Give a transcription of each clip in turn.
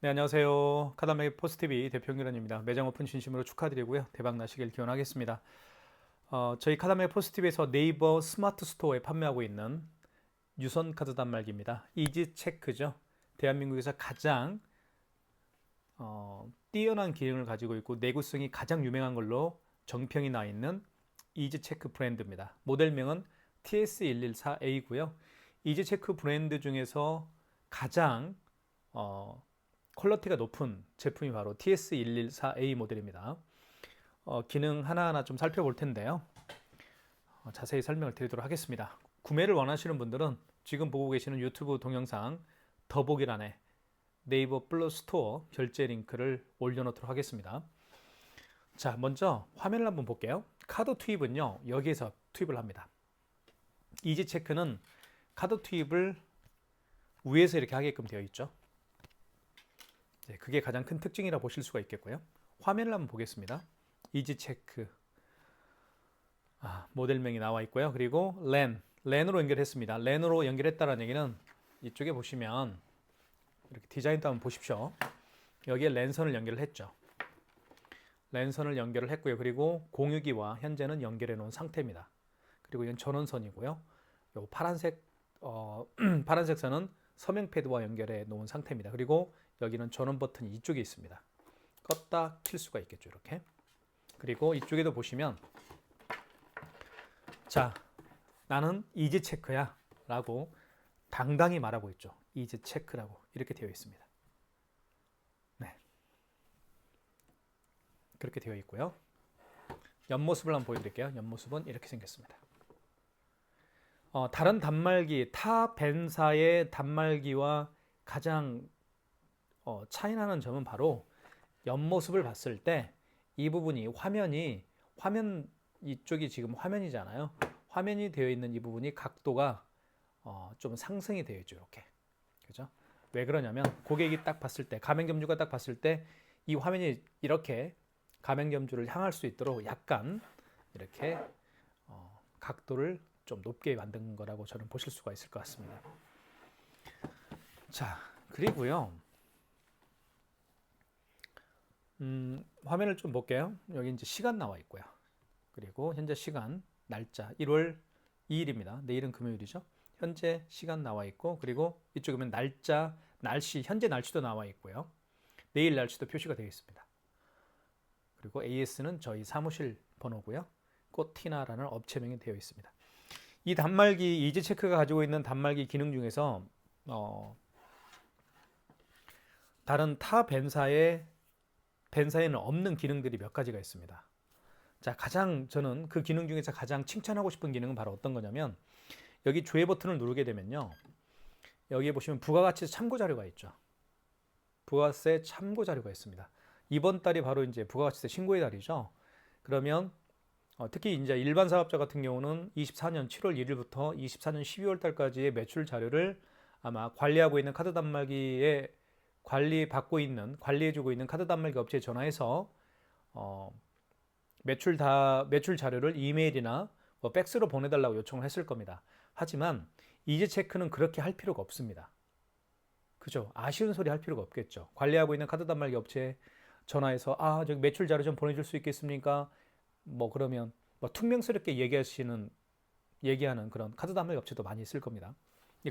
네, 안녕하세요. 카다메 포스티비 대표 윤현입니다. 매장 오픈 진심으로 축하드리고요. 대박 나시길 기원하겠습니다. 저희 카다메 포스티비에서 네이버 스마트 스토어에 판매하고 있는 유선 카드 단말기입니다. 이지 체크죠. 대한민국에서 가장 뛰어난 기능을 가지고 있고 내구성이 가장 유명한 걸로 정평이 나 있는 이지 체크 브랜드입니다. 모델명은 TS114A고요. 이지 체크 브랜드 중에서 가장 퀄리티가 높은 제품이 바로 TS114A 모델입니다. 기능 하나하나 좀 살펴볼 텐데요. 자세히 설명을 드리도록 하겠습니다. 구매를 원하시는 분들은 지금 보고 계시는 유튜브 동영상 더보기란에 네이버 플러스 스토어 결제 링크를 올려놓도록 하겠습니다. 자, 먼저 화면을 한번 볼게요. 카드 투입은요, 여기에서 투입을 합니다. 이지 체크는 카드 투입을 위에서 이렇게 하게끔 되어 있죠. 네, 그게 가장 큰 특징이라 보실 수가 있겠고요. 화면을 한번 보겠습니다. 이지 체크 모델명이 나와 있고요. 그리고 랜으로 연결했습니다. 랜으로 연결했다는 얘기는 이쪽에 보시면 이렇게 디자인도 한번 보십시오. 여기에 랜선을 연결을 했죠. 랜선을 연결을 했고요. 그리고 공유기와 현재는 연결해 놓은 상태입니다. 그리고 이건 전원선이고요. 요 파란색 파란색 선은 서명 패드와 연결해 놓은 상태입니다. 그리고 여기는 전원 버튼이 이쪽에 있습니다. 껐다 킬 수가 있겠죠, 이렇게. 그리고 이쪽에도 보시면, 자, 나는 이지 체크야 라고 당당히 말하고 있죠. 이지 체크라고 이렇게 되어 있습니다. 네, 그렇게 되어 있고요. 옆모습을 한번 보여드릴게요. 옆모습은 이렇게 생겼습니다. 다른 단말기, 타 벤사의 단말기와 가장 차이나는 점은 바로 옆모습을 봤을 때 이 부분이 화면 이쪽이 지금 화면이잖아요. 화면이 되어 있는 이 부분이 각도가 좀 상승이 되어 있죠, 이렇게. 그죠? 왜 그러냐면 고객이 딱 봤을 때, 가맹점주가 딱 봤을 때 이 화면이 이렇게 가맹점주를 향할 수 있도록 약간 이렇게 각도를 좀 높게 만든 거라고 저는 보실 수가 있을 것 같습니다. 자, 그리고요. 화면을 좀 볼게요. 여기 이제 시간 나와 있고요. 그리고 현재 시간, 날짜 1월 2일입니다. 내일은 금요일이죠. 현재 시간 나와 있고, 그리고 이쪽에 보면 날짜, 날씨, 현재 날씨도 나와 있고요. 내일 날씨도 표시가 되어 있습니다. 그리고 AS는 저희 사무실 번호고요. 꽃티나라는 업체명이 되어 있습니다. 이 단말기, 이지체크가 가지고 있는 단말기 기능 중에서 다른 타 벤사에는 없는 기능들이 몇 가지가 있습니다. 자, 저는 그 기능 중에서 가장 칭찬하고 싶은 기능은 바로 어떤 거냐면, 여기 조회 버튼을 누르게 되면요, 여기에 보시면 부가가치 참고 자료가 있죠. 부가세 참고 자료가 있습니다. 이번 달이 바로 이제 부가가치세 신고의 달이죠. 그러면 특히 이제 일반 사업자 같은 경우는 24년 7월 1일부터 24년 12월 달까지의 매출 자료를 아마 관리하고 있는 카드 단말기에 관리해주고 있는 카드 단말기 업체에 전화해서 매출 자료를 이메일이나 팩스로 보내달라고 요청을 했을 겁니다. 하지만 이지체크는 그렇게 할 필요가 없습니다. 그죠? 아쉬운 소리 할 필요가 없겠죠. 관리하고 있는 카드 단말기 업체에 전화해서 저기 매출 자료 좀 보내줄 수 있겠습니까? 그러면 퉁명스럽게 얘기하는 그런 카드 단말기 업체도 많이 있을 겁니다.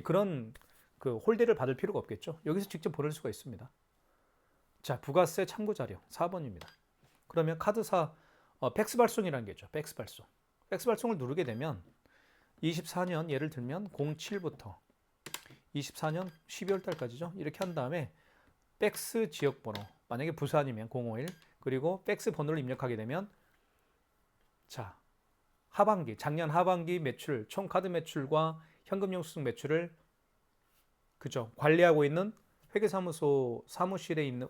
그런 그 홀대를 받을 필요가 없겠죠. 여기서 직접 보낼 수가 있습니다. 자, 부가세 참고 자료 4번입니다. 그러면 카드사 팩스 발송이라는 게 있죠. 팩스 발송. 팩스 발송을 누르게 되면 24년 예를 들면 07부터 24년 12월 달까지죠. 이렇게 한 다음에 팩스 지역 번호, 만약에 부산이면 051, 그리고 팩스 번호를 입력하게 되면, 자, 작년 하반기 매출, 총 카드 매출과 현금 영수증 매출을, 그죠, 관리하고 있는 회계사무소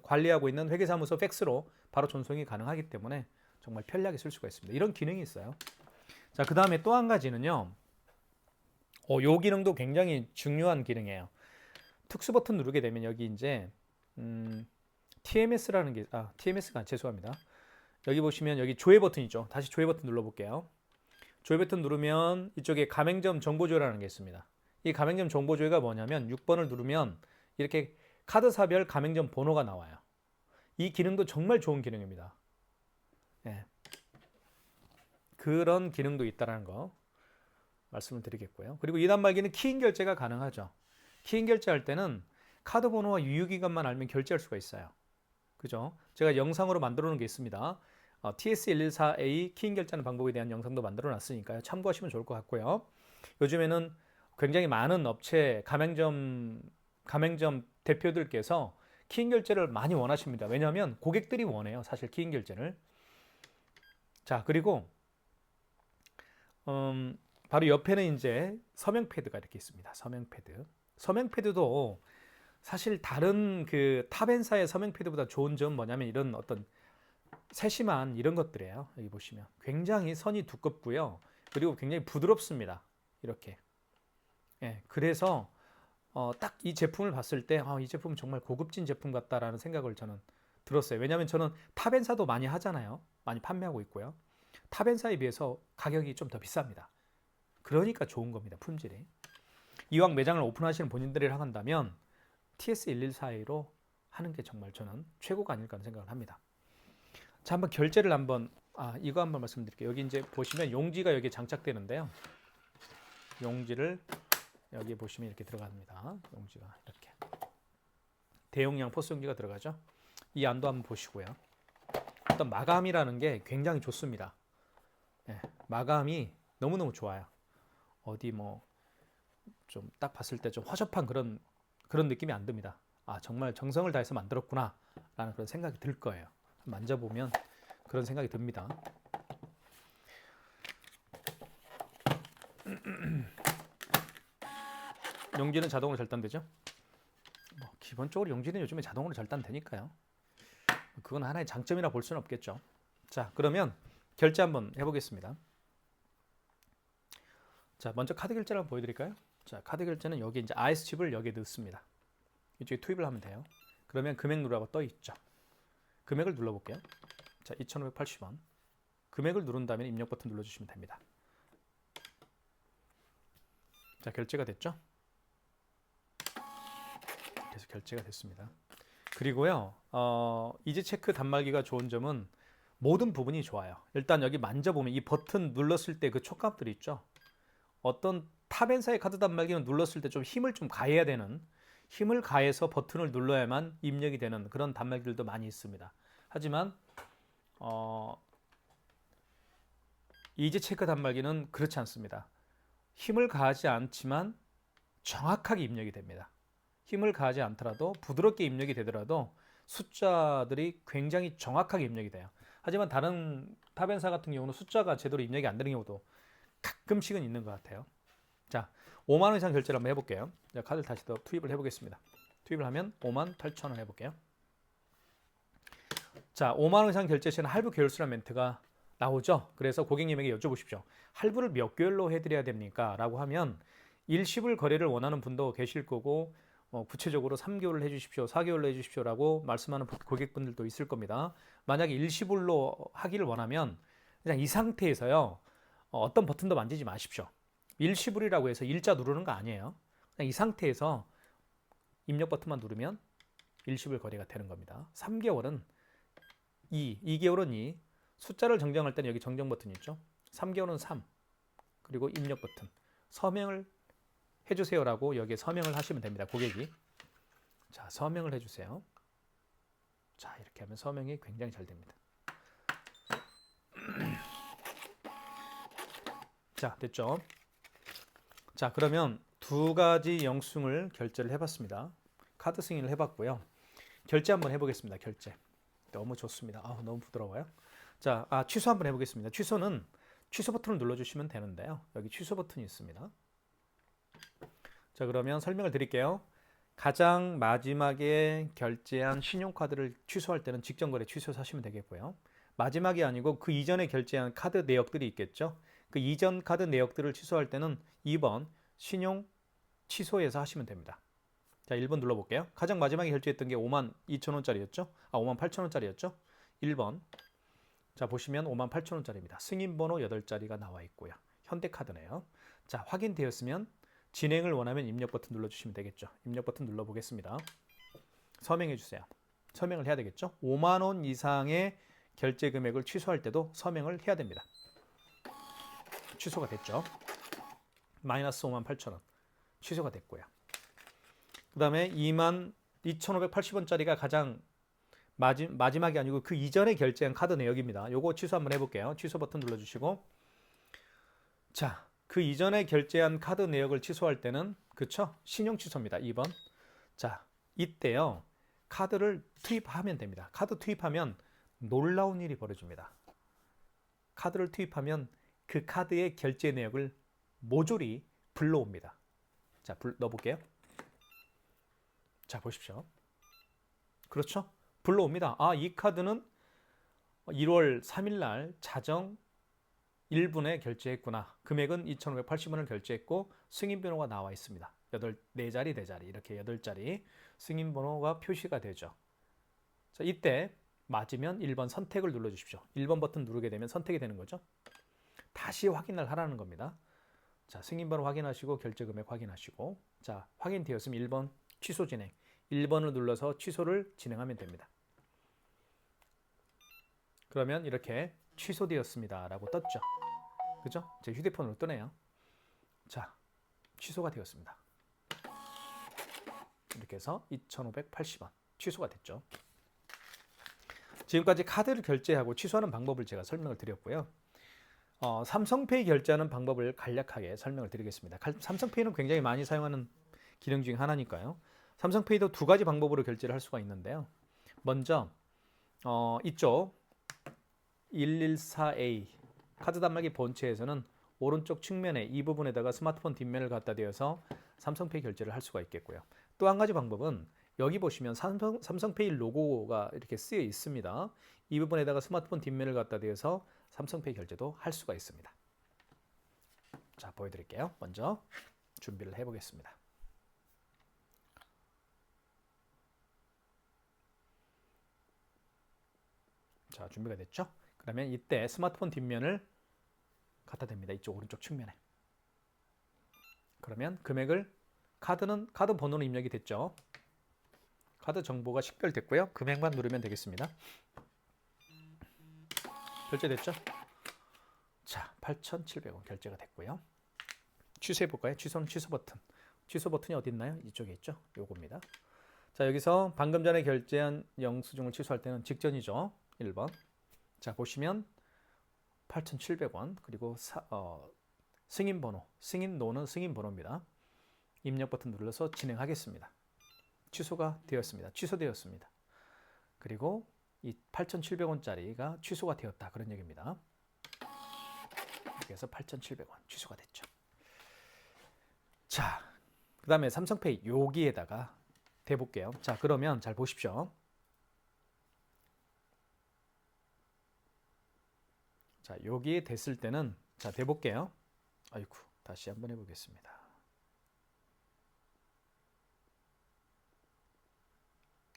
관리하고 있는 회계사무소 팩스로 바로 전송이 가능하기 때문에 정말 편리하게 쓸 수가 있습니다. 이런 기능이 있어요. 자, 그 다음에 또 한 가지는요, 요 기능도 굉장히 중요한 기능이에요. 특수 버튼 누르게 되면 여기 이제 TMS라는 게, TMS가 죄송합니다. 여기 보시면 여기 조회 버튼 있죠. 다시 조회 버튼 눌러볼게요. 조회 버튼 누르면 이쪽에 가맹점 정보조회라는 게 있습니다. 이 가맹점 정보조회가 뭐냐면 6번을 누르면 이렇게 카드사별 가맹점 번호가 나와요. 이 기능도 정말 좋은 기능입니다. 예. 그런 기능도 있다는 거 말씀을 드리겠고요. 그리고 이 단말기는 키인 결제가 가능하죠. 키인 결제할 때는 카드 번호와 유효기간만 알면 결제할 수가 있어요. 그죠? 제가 영상으로 만들어 놓은 게 있습니다. TS114A 키인 결제하는 방법에 대한 영상도 만들어 놨으니까요. 참고하시면 좋을 것 같고요. 요즘에는 굉장히 많은 업체 가맹점 대표들께서 키인 결제를 많이 원하십니다. 왜냐하면 고객들이 원해요. 사실 키인 결제를. 자, 그리고 바로 옆에는 이제 서명 패드가 이렇게 있습니다. 서명 패드. 서명 패드도 사실 다른 그 탑엔사의 서명 패드보다 좋은 점 뭐냐면 이런 어떤 세심한 이런 것들이에요. 여기 보시면 굉장히 선이 두껍고요. 그리고 굉장히 부드럽습니다. 이렇게. 예, 그래서 딱 이 제품을 봤을 때 이 제품은 정말 고급진 제품 같다라는 생각을 저는 들었어요. 왜냐하면 저는 탑엔사도 많이 하잖아요. 많이 판매하고 있고요. 탑엔사에 비해서 가격이 좀 더 비쌉니다. 그러니까 좋은 겁니다. 품질이. 이왕 매장을 오픈하시는 본인들이라 한다면 TS114A로 하는 게 정말 저는 최고가 아닐까 하는 생각을 합니다. 자, 한번 결제를 한번 이거 한번 말씀드릴게요. 여기 이제 보시면 용지가 여기 장착되는데요. 용지를 여기 보시면 이렇게 들어갑니다. 용지가 이렇게 대용량 포스 용지가 들어가죠. 이 안도 한번 보시고요. 어떤 마감이라는 게 굉장히 좋습니다. 네, 마감이 너무너무 좋아요. 어디 뭐 좀 딱 봤을 때 좀 허접한 그런 느낌이 안 듭니다. 정말 정성을 다해서 만들었구나 라는 그런 생각이 들 거예요. 만져보면 그런 생각이 듭니다. 용지는 자동으로 절단되죠? 기본적으로 용지는 요즘에 자동으로 절단되니까요. 그건 하나의 장점이라 볼 수는 없겠죠. 자, 그러면 결제 한번 해보겠습니다. 자, 먼저 카드 결제를 한번 보여드릴까요? 자, 카드 결제는 여기 이제 IS칩을 여기에 넣습니다. 이쪽에 투입을 하면 돼요. 그러면 금액 누르라고 떠 있죠. 금액을 눌러볼게요. 자, 2,580원. 금액을 누른 다음에 입력 버튼 눌러주시면 됩니다. 자, 결제가 됐죠? 그래서 결제가 됐습니다. 그리고요, 이지 체크 단말기가 좋은 점은 모든 부분이 좋아요. 일단 여기 만져보면 이 버튼 눌렀을 때 그 촉감들이 있죠. 어떤 탑엔사의 카드 단말기는 눌렀을 때 좀 힘을 좀 가해야 되는, 힘을 가해서 버튼을 눌러야만 입력이 되는 그런 단말기들도 많이 있습니다. 하지만 이지 체크 단말기는 그렇지 않습니다. 힘을 가하지 않지만 정확하게 입력이 됩니다. 힘을 가하지 않더라도 부드럽게 입력이 되더라도 숫자들이 굉장히 정확하게 입력이 돼요. 하지만 다른 탑엔사 같은 경우는 숫자가 제대로 입력이 안 되는 경우도 가끔씩은 있는 것 같아요. 자, 5만 원 이상 결제를 한번 해볼게요. 자, 카드를 다시 더 투입을 해보겠습니다. 투입을 하면 58,000원 해볼게요. 자, 5만 원 이상 결제 시에는 할부 계열수란 멘트가 나오죠. 그래서 고객님에게 여쭤보십시오. 할부를 몇 개월로 해드려야 됩니까? 라고 하면 일시불 거래를 원하는 분도 계실 거고 구체적으로 3개월을 해주십시오, 4개월로 해주십시오 라고 말씀하는 고객분들도 있을 겁니다. 만약에 일시불로 하기를 원하면 그냥 이 상태에서요, 어떤 버튼도 만지지 마십시오. 일시불이라고 해서 일자 누르는 거 아니에요. 그냥 이 상태에서 입력 버튼만 누르면 일시불 거래가 되는 겁니다. 3개월은 2개월은 2, 숫자를 정정할 때는 여기 정정 버튼이 있죠. 3개월은 3, 그리고 입력 버튼, 서명을 해주세요라고 여기에 서명을 하시면 됩니다. 고객이. 자, 서명을 해주세요. 자, 이렇게 하면 서명이 굉장히 잘 됩니다. 자, 됐죠? 자, 그러면 두 가지 영수증을 결제를 해봤습니다. 카드 승인을 해봤고요. 결제 한번 해보겠습니다. 결제. 너무 좋습니다. 너무 부드러워요. 자, 취소 한번 해보겠습니다. 취소는 취소 버튼을 눌러주시면 되는데요. 여기 취소 버튼이 있습니다. 자, 그러면 설명을 드릴게요. 가장 마지막에 결제한 신용카드를 취소할 때는 직전거래 취소해서 하시면 되겠고요. 마지막이 아니고 그 이전에 결제한 카드 내역들이 있겠죠. 그 이전 카드 내역들을 취소할 때는 2번 신용 취소해서 하시면 됩니다. 자, 1번 눌러볼게요. 가장 마지막에 결제했던 게 52,000원짜리였죠. 58,000원짜리였죠. 1번. 자, 보시면 58,000원짜리입니다. 승인번호 8자리가 나와 있고요. 현대카드네요. 자, 확인되었으면 진행을 원하면 입력 버튼 눌러주시면 되겠죠. 입력 버튼 눌러보겠습니다. 서명해 주세요. 서명을 해야 되겠죠? 5만 원 이상의 결제 금액을 취소할 때도 서명을 해야 됩니다. 취소가 됐죠? 마이너스 5만 8천 원 취소가 됐고요. 그 다음에 2만 2,580원짜리가 가장 마지막이 아니고 그 이전에 결제한 카드 내역입니다. 요거 취소 한번 해볼게요. 취소 버튼 눌러주시고, 자, 그 이전에 결제한 카드 내역을 취소할 때는, 그쵸? 신용 취소입니다. 2번. 자, 이때요, 카드를 투입하면 됩니다. 카드 투입하면 놀라운 일이 벌어집니다. 카드를 투입하면 그 카드의 결제 내역을 모조리 불러옵니다. 자, 넣어볼게요. 자, 보십시오. 그렇죠? 불러옵니다. 아, 이 카드는 1월 3일 날 자정 1분에 결제했구나. 금액은 2,580원을 결제했고 승인번호가 나와 있습니다. 4자리, 4자리 이렇게 8자리 승인번호가 표시가 되죠. 자, 이때 맞으면 1번 선택을 눌러주십시오. 1번 버튼 누르게 되면 선택이 되는 거죠. 다시 확인을 하라는 겁니다. 자, 승인번호 확인하시고 결제금액 확인하시고, 자, 확인되었으면 1번 취소 진행. 1번을 눌러서 취소를 진행하면 됩니다. 그러면 이렇게 취소되었습니다 라고 떴죠. 그죠? 제 휴대폰으로 뜨네요. 자, 취소가 되었습니다. 이렇게 해서 2,580원 취소가 됐죠. 지금까지 카드를 결제하고 취소하는 방법을 제가 설명을 드렸고요. 삼성페이 결제하는 방법을 간략하게 설명을 드리겠습니다. 삼성페이는 굉장히 많이 사용하는 기능 중에 하나니까요. 삼성페이도 두 가지 방법으로 결제를 할 수가 있는데요. 먼저 이쪽 114A 카드 단말기 본체에서는 오른쪽 측면에 이 부분에다가 스마트폰 뒷면을 갖다 대어서 삼성페이 결제를 할 수가 있겠고요. 또 한 가지 방법은 여기 보시면 삼성페이 로고가 이렇게 쓰여 있습니다. 이 부분에다가 스마트폰 뒷면을 갖다 대어서 삼성페이 결제도 할 수가 있습니다. 자, 보여드릴게요. 먼저 준비를 해보겠습니다. 자, 준비가 됐죠? 그러면 이때 스마트폰 뒷면을 갖다 댑니다. 이쪽 오른쪽 측면에. 그러면 금액을 카드 번호는 입력이 됐죠? 카드 정보가 식별됐고요. 금액만 누르면 되겠습니다. 결제됐죠? 자, 8,700원 결제가 됐고요. 취소해 볼까요? 취소는 취소 버튼. 취소 버튼이 어디 있나요? 이쪽에 있죠? 요겁니다. 자, 여기서 방금 전에 결제한 영수증을 취소할 때는 직전이죠. 1번. 자, 보시면 8,700원 그리고 승인번호, 승인노는 승인번호입니다. 입력 버튼 눌러서 진행하겠습니다. 취소가 되었습니다. 취소되었습니다. 그리고 이 8,700원짜리가 취소가 되었다. 그런 얘기입니다. 그래서 8,700원 취소가 됐죠. 자, 그 다음에 삼성페이 여기에다가 대볼게요. 자, 그러면 잘 보십시오. 자, 여기에 됐을 때는 자, 대볼게요. 아이고, 다시 한번 해보겠습니다.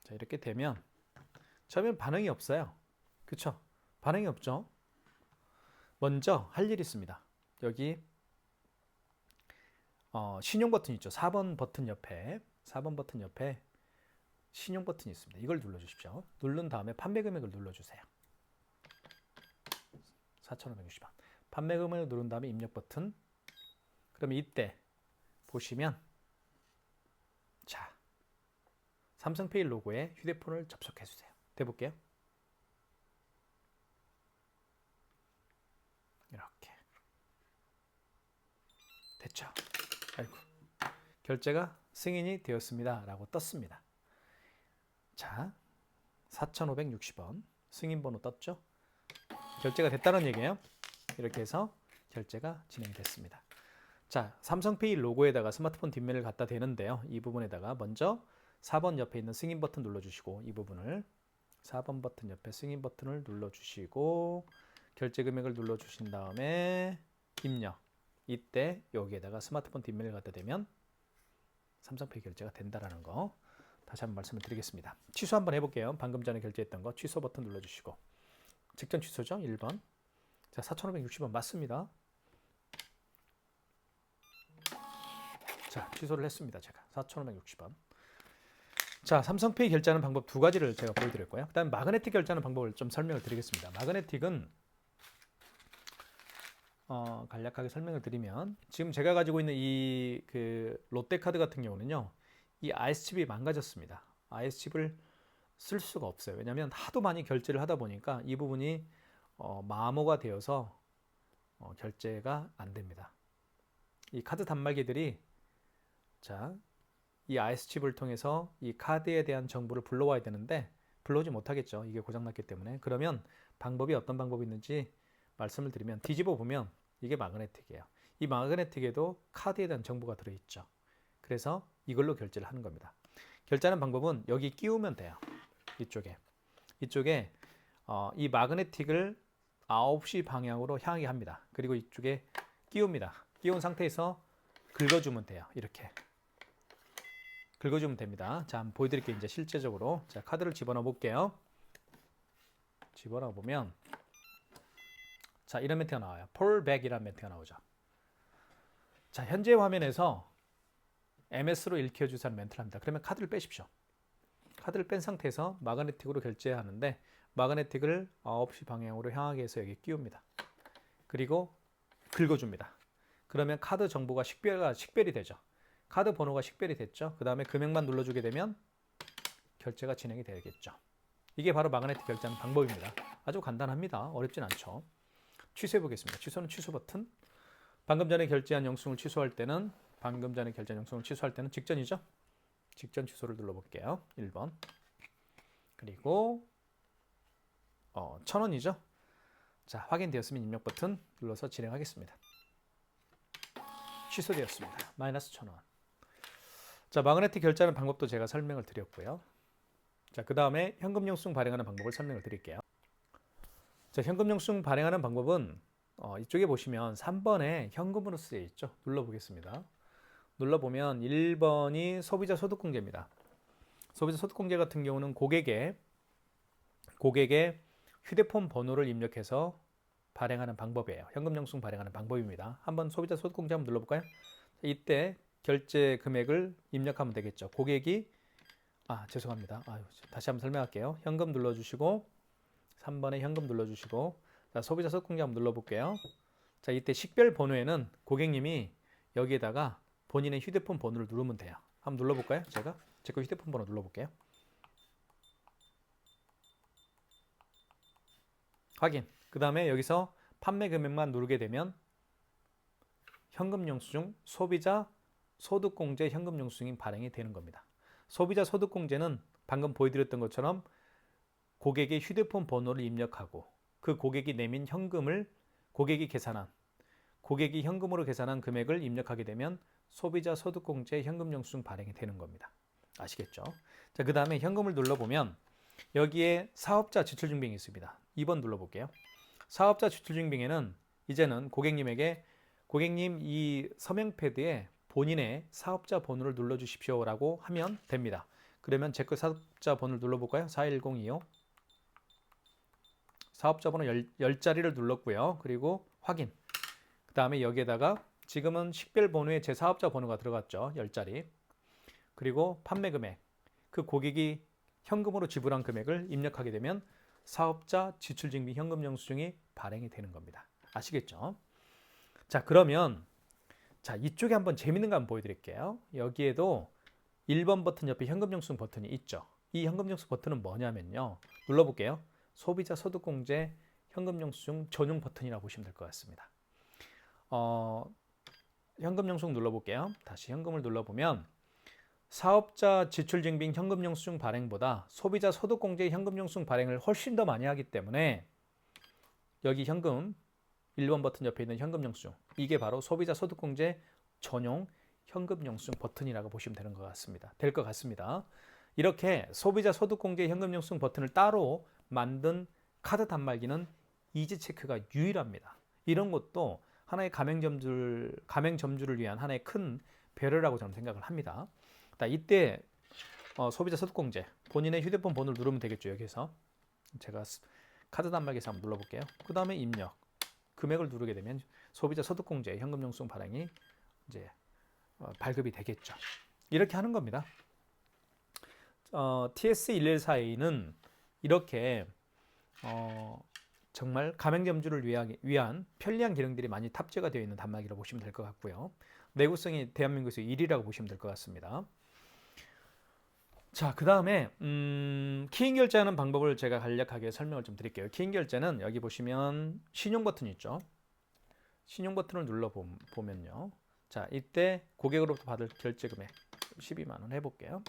자, 이렇게 되면 처음엔 반응이 없어요. 그쵸? 반응이 없죠? 먼저 할 일이 있습니다. 여기 신용 버튼 있죠? 4번 버튼 옆에 신용 버튼이 있습니다. 이걸 눌러주십시오. 누른 다음에 판매 금액을 눌러주세요. 4,560원. 판매 금액을 누른 다음에 입력 버튼. 그러면 이때 보시면 자, 삼성페이 로고에 휴대폰을 접속해 주세요. 대볼게요. 이렇게 됐죠? 아이고, 결제가 승인이 되었습니다 라고 떴습니다. 자, 4,560원 승인번호 떴죠? 결제가 됐다는 얘기예요. 이렇게 해서 결제가 진행이 됐습니다. 자, 삼성페이 로고에다가 스마트폰 뒷면을 갖다 대는데요. 이 부분에다가 먼저 4번 옆에 있는 승인 버튼 눌러주시고, 이 부분을 4번 버튼 옆에 승인 버튼을 눌러주시고, 결제 금액을 눌러주신 다음에 입력. 이때 여기에다가 스마트폰 뒷면을 갖다 대면 삼성페이 결제가 된다라는 거 다시 한번 말씀을 드리겠습니다. 취소 한번 해볼게요. 방금 전에 결제했던 거 취소 버튼 눌러주시고, 직전 취소죠. 1번. 자, 4,560원 맞습니다. 자, 취소를 했습니다. 제가 4,560원. 자, 삼성페이 결제하는 방법 두 가지를 제가 보여드렸고요. 그다음 마그네틱 결제하는 방법을 좀 설명을 드리겠습니다. 마그네틱은 간략하게 설명을 드리면 지금 제가 가지고 있는 이 그 롯데카드 같은 경우는요, 이 IS칩이 망가졌습니다. IS칩을 쓸 수가 없어요. 왜냐하면 하도 많이 결제를 하다 보니까 이 부분이 마모가 되어서 결제가 안 됩니다. 이 카드 단말기들이 자, 이 IS칩을 통해서 이 카드에 대한 정보를 불러와야 되는데 불러오지 못하겠죠. 이게 고장났기 때문에. 그러면 방법이 어떤 방법이 있는지 말씀을 드리면 뒤집어 보면 이게 마그네틱이에요. 이 마그네틱에도 카드에 대한 정보가 들어있죠. 그래서 이걸로 결제를 하는 겁니다. 결제하는 방법은 여기 끼우면 돼요. 이쪽에 이 마그네틱을 9시 방향으로 향하게 합니다. 그리고 이쪽에 끼웁니다. 끼운 상태에서 긁어주면 돼요. 이렇게 긁어주면 됩니다. 자, 한번 보여드릴게요. 이제 실제적으로 자, 카드를 집어넣어 볼게요. 집어넣어 보면 자, 이런 멘트가 나와요. Pull back이라는 멘트가 나오죠. 자, 현재 화면에서 MS로 읽혀주세요 멘트를 합니다. 그러면 카드를 빼십시오. 카드를 뺀 상태에서 마그네틱으로 결제하는데 마그네틱을 9시 방향으로 향하게 해서 여기 끼웁니다. 그리고 긁어줍니다. 그러면 카드 정보가 식별이 되죠. 카드 번호가 식별이 됐죠. 그 다음에 금액만 눌러주게 되면 결제가 진행이 되겠죠. 이게 바로 마그네틱 결제하는 방법입니다. 아주 간단합니다. 어렵진 않죠. 취소해 보겠습니다. 취소는 취소 버튼. 방금 전에 결제한 영수증을 취소할 때는 직전이죠. 직전 취소를 눌러볼게요. 1번. 그리고 1,000원이죠. 자, 확인되었으면 입력 버튼 눌러서 진행하겠습니다. 취소되었습니다. 마이너스 1,000원. 자, 마그네틱 결제하는 방법도 제가 설명을 드렸고요. 자, 그 다음에 현금 영수증 발행하는 방법을 설명을 드릴게요. 자, 현금 영수증 발행하는 방법은 이쪽에 보시면 3번에 현금으로 쓰여 있죠. 눌러보겠습니다. 눌러보면 1번이 소비자 소득공제입니다. 소비자 소득공제 같은 경우는 고객의 휴대폰 번호를 입력해서 발행하는 방법이에요. 현금 영수증 발행하는 방법입니다. 한번 소비자 소득공제 한번 눌러볼까요? 이때 결제 금액을 입력하면 되겠죠. 고객이 죄송합니다. 다시 한번 설명할게요. 현금 눌러주시고 3번에 현금 눌러주시고 자, 소비자 소득공제 한번 눌러볼게요. 자, 이때 식별 번호에는 고객님이 여기에다가 본인의 휴대폰 번호를 누르면 돼요. 한번 눌러볼까요? 제가 제 거 휴대폰 번호 눌러볼게요. 확인. 그 다음에 여기서 판매 금액만 누르게 되면 현금 영수증 소비자 소득공제 현금 영수증이 발행이 되는 겁니다. 소비자 소득공제는 방금 보여드렸던 것처럼 고객의 휴대폰 번호를 입력하고 그 고객이 내민 현금을 고객이 현금으로 계산한 금액을 입력하게 되면 소비자 소득공제 현금 영수증 발행이 되는 겁니다. 아시겠죠? 자, 그 다음에 현금을 눌러보면 여기에 사업자 지출증빙이 있습니다. 2번 눌러볼게요. 사업자 지출증빙에는 이제는 고객님에게 고객님 이 서명 패드에 본인의 사업자 번호를 눌러주십시오 라고 하면 됩니다. 그러면 제 거 사업자 번호를 눌러볼까요? 41025 사업자 번호 10자리를 눌렀고요. 그리고 확인. 그 다음에 여기에다가 지금은 식별 번호에 제 사업자 번호가 들어갔죠. 10자리. 그리고 판매 금액. 그 고객이 현금으로 지불한 금액을 입력하게 되면 사업자 지출증빙 현금 영수증이 발행이 되는 겁니다. 아시겠죠? 자, 그러면 자, 이쪽에 한번 재밌는 거 한번 보여드릴게요. 여기에도 1번 버튼 옆에 현금 영수증 버튼이 있죠. 이 현금 영수증 버튼은 뭐냐면요. 눌러볼게요. 소비자 소득공제 현금 영수증 전용 버튼이라고 보시면 될 것 같습니다. 현금 영수증 눌러볼게요. 다시 현금을 눌러보면 사업자 지출증빙 현금 영수증 발행보다 소비자 소득공제 현금 영수증 발행을 훨씬 더 많이 하기 때문에 여기 현금 1번 버튼 옆에 있는 현금 영수증 이게 바로 소비자 소득공제 전용 현금 영수증 버튼이라고 보시면 되는 것 같습니다. 될 것 같습니다. 이렇게 소비자 소득공제 현금 영수증 버튼을 따로 만든 카드 단말기는 이지체크가 유일합니다. 이런 것도 하나의 가맹점주를 위한 하나의 큰 배려라고 저는 생각을 합니다. 이때 소비자 소득공제 본인의 휴대폰 번호를 누르면 되겠죠. 여기서 제가 카드 단말기에서 한번 눌러볼게요. 그 다음에 입력 금액을 누르게 되면 소비자 소득공제 현금 영수증 발행이 이제 발급이 되겠죠. 이렇게 하는 겁니다. TS114A는 이렇게 정말 가맹점주를 위한 편리한 기능들이 많이 탑재가 되어 있는 단말기라고 보시면 될 것 같고요. 내구성이 대한민국에서 1위라고 보시면 될 것 같습니다. 자, 그 다음에 키인 결제하는 방법을 제가 간략하게 설명을 좀 드릴게요. 키인 결제는 여기 보시면 신용 버튼 있죠. 신용 버튼을 눌러보면요. 자, 이때 고객으로부터 받을 결제 금액 12만 원 해볼게요.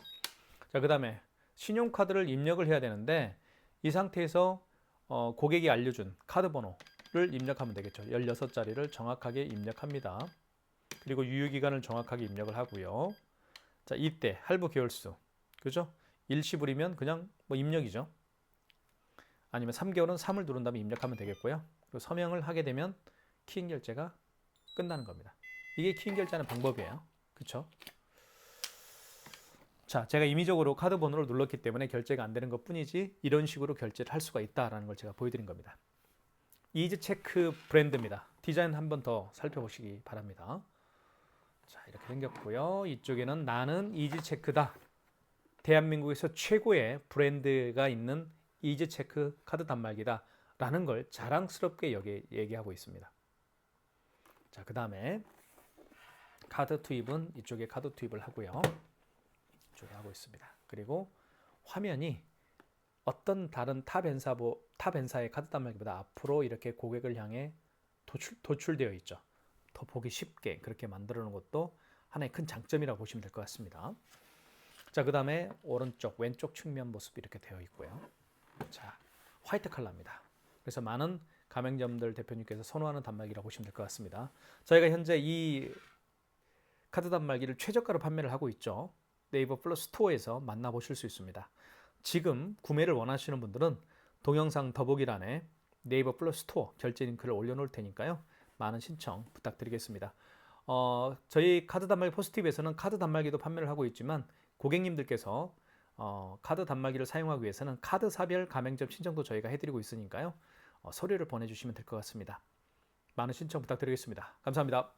자, 그 다음에 신용카드를 입력을 해야 되는데 이 상태에서 고객이 알려준 카드 번호를 입력하면 되겠죠. 16자리를 정확하게 입력합니다. 그리고 유효기간을 정확하게 입력을 하고요. 자, 이때 할부 계열수, 그죠? 일시불이면 그냥 뭐 입력이죠. 아니면 3개월은 3을 누른 다음에 입력하면 되겠고요. 그리고 서명을 하게 되면 키인 결제가 끝나는 겁니다. 이게 키인 결제하는 방법이에요. 그렇죠? 자, 제가 임의적으로 카드 번호를 눌렀기 때문에 결제가 안 되는 것 뿐이지 이런 식으로 결제를 할 수가 있다라는 걸 제가 보여드린 겁니다. 이즈체크 브랜드입니다. 디자인 한 번 더 살펴보시기 바랍니다. 자, 이렇게 생겼고요. 이쪽에는 나는 이즈체크다. 대한민국에서 최고의 브랜드가 있는 이즈체크 카드 단말기다 라는 걸 자랑스럽게 여기 얘기하고 있습니다. 자, 그 다음에 카드 투입은 이쪽에 카드 투입을 하고요. 이쪽에 하고 있습니다. 그리고 화면이 어떤 다른 타 벤사의 카드 단말기보다 앞으로 이렇게 고객을 향해 도출되어 있죠. 더 보기 쉽게 그렇게 만들어 놓은 것도 하나의 큰 장점이라고 보시면 될 것 같습니다. 자, 그 다음에 오른쪽 왼쪽 측면 모습이 이렇게 되어 있고요. 자, 화이트 컬러입니다. 그래서 많은 가맹점들 대표님께서 선호하는 단말기라고 보시면 될 것 같습니다. 저희가 현재 이 카드 단말기를 최저가로 판매를 하고 있죠. 네이버 플러스 스토어에서 만나보실 수 있습니다. 지금 구매를 원하시는 분들은 동영상 더보기란에 네이버 플러스 스토어 결제 링크를 올려놓을 테니까요. 많은 신청 부탁드리겠습니다. 저희 카드 단말기 포스티브에서는 카드 단말기도 판매를 하고 있지만 고객님들께서 카드 단말기를 사용하기 위해서는 카드사별 가맹점 신청도 저희가 해드리고 있으니까요. 서류를 보내주시면 될 것 같습니다. 많은 신청 부탁드리겠습니다. 감사합니다.